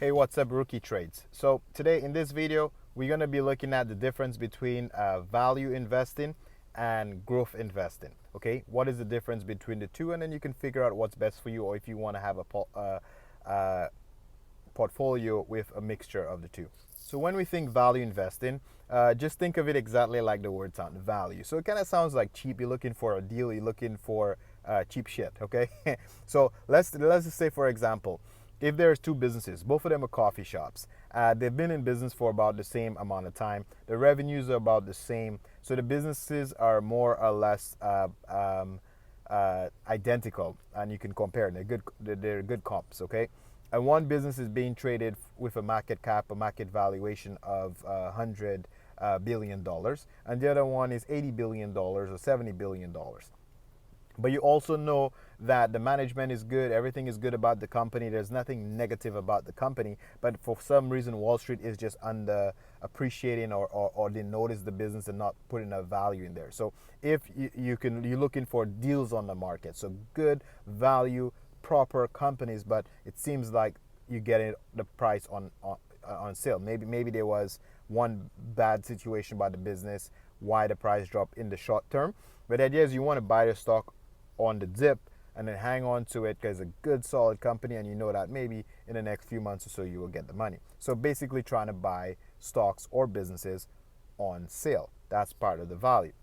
Hey, what's up, Rookie Trades? So today in this video, we're going to be looking at the difference between value investing and growth investing. Okay, what is the difference between the two, and then you can figure out what's best for you, or if you want to have a portfolio with a mixture of the two. So when we think value investing, just think of it exactly like the word sound, value. So it kind of sounds like cheap. You're looking for a deal. You're looking for cheap shit. Okay. So let's just say, for example, if there's two businesses, both of them are coffee shops. They've been in business for about the same amount of time. The revenues are about the same. So the businesses are more or less identical, and you can compare. They're good comps. Okay. And one business is being traded with a market cap, a market valuation of $100 billion, and the other one is $80 billion or $70 billion. But you also know that the management is good, everything is good about the company, there's nothing negative about the company, but for some reason Wall Street is just under appreciating or they notice the business and not putting a value in there. So if you're looking for deals on the market, so good value, proper companies, but it seems like you're getting the price on sale. Maybe there was one bad situation by the business, why the price dropped in the short term. But the idea is you want to buy the stock on the dip and then hang on to it because it's a good solid company, and you know that maybe in the next few months or so you will get the money. So basically trying to buy stocks or businesses on sale. That's part of the value.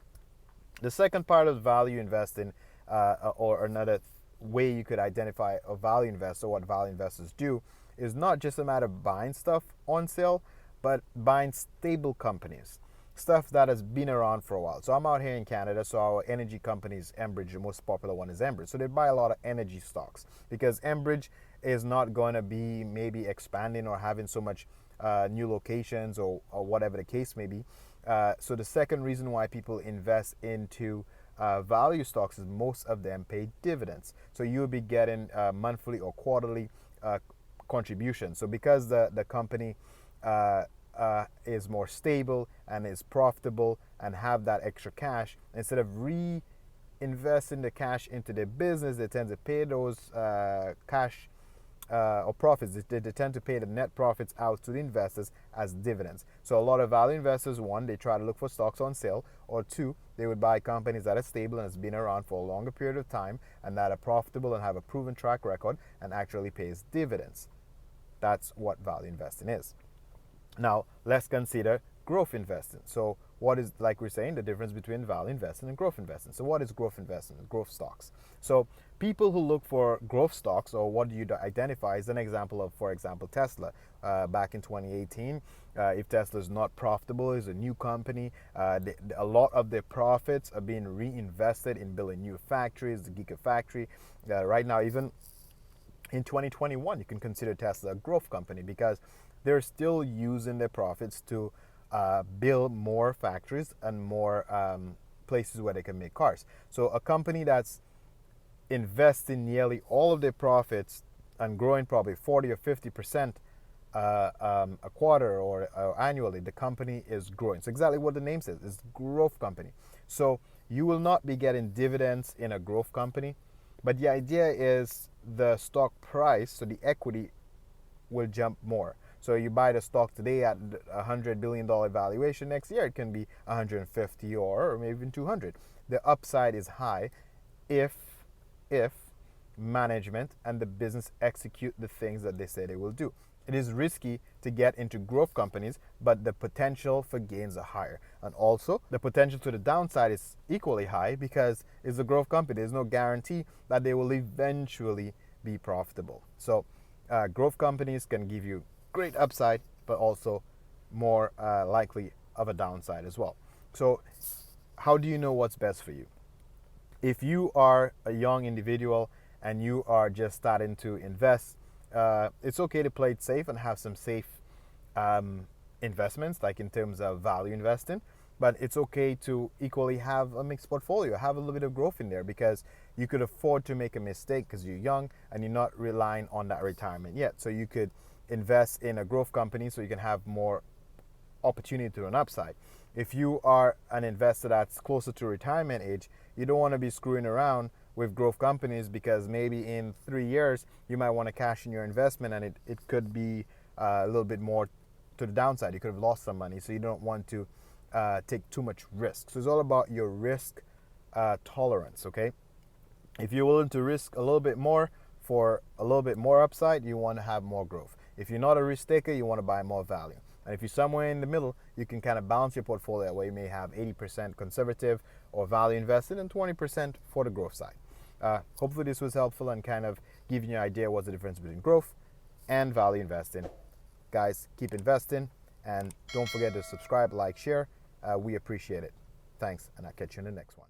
The second part of value investing, or another way you could identify a value investor, what value investors do, is not just a matter of buying stuff on sale, but buying stable companies, stuff that has been around for a while. So I'm out here in Canada, so our energy company is Enbridge. The most popular one is Enbridge. So they buy a lot of energy stocks because Enbridge is not going to be maybe expanding or having so much new locations or whatever the case may be. So the second reason why people invest into value stocks is most of them pay dividends. So you'll be getting monthly or quarterly contributions. So because the company is more stable and is profitable and have that extra cash, instead of reinvesting the cash into their business, they tend to pay those cash or profits. They tend to pay the net profits out to the investors as dividends. So a lot of value investors, one, they try to look for stocks on sale, or two, they would buy companies that are stable and has been around for a longer period of time and that are profitable and have a proven track record and actually pays dividends. That's what value investing is. Now, let's consider growth investing. So what is, like we're saying, the difference between value investing and growth investing? So what is growth investing? Growth stocks. So people who look for growth stocks, or what do you identify, is an example of, for example, Tesla. Back in 2018, if Tesla is not profitable, is a new company, a lot of their profits are being reinvested in building new factories, the Gigafactory. Right now, even in 2021, you can consider Tesla a growth company because they're still using their profits to build more factories and more places where they can make cars. So a company that's investing nearly all of their profits and growing probably 40 or 50% a quarter or annually, the company is growing. So exactly what the name says, is growth company. So you will not be getting dividends in a growth company, but the idea is the stock price, so the equity, will jump more. So you buy the stock today at $100 billion valuation, next year it can be 150 or maybe even 200. The upside is high if management and the business execute the things that they say they will do. It is risky to get into growth companies, but the potential for gains are higher. And also, the potential to the downside is equally high because it's a growth company. There's no guarantee that they will eventually be profitable. So growth companies can give you great upside, but also more likely of a downside as well. So how do you know what's best for you? If you are a young individual and you are just starting to invest, it's okay to play it safe and have some safe investments, like in terms of value investing. But it's okay to equally have a mixed portfolio, have a little bit of growth in there, because you could afford to make a mistake because you're young and you're not relying on that retirement yet. So you could invest in a growth company so you can have more opportunity to an upside. If you are an investor that's closer to retirement age, you don't want to be screwing around with growth companies because maybe in 3 years you might want to cash in your investment and it could be a little bit more to the downside. You could have lost some money, so you don't want to take too much risk. So it's all about your risk tolerance, okay? If you're willing to risk a little bit more for a little bit more upside, you want to have more growth. If you're not a risk taker, you want to buy more value. And if you're somewhere in the middle, you can kind of balance your portfolio where you may have 80% conservative or value invested and 20% for the growth side. Hopefully this was helpful and kind of giving you an idea what's the difference between growth and value investing. Guys, keep investing and don't forget to subscribe, like, share. We appreciate it. Thanks, and I'll catch you in the next one.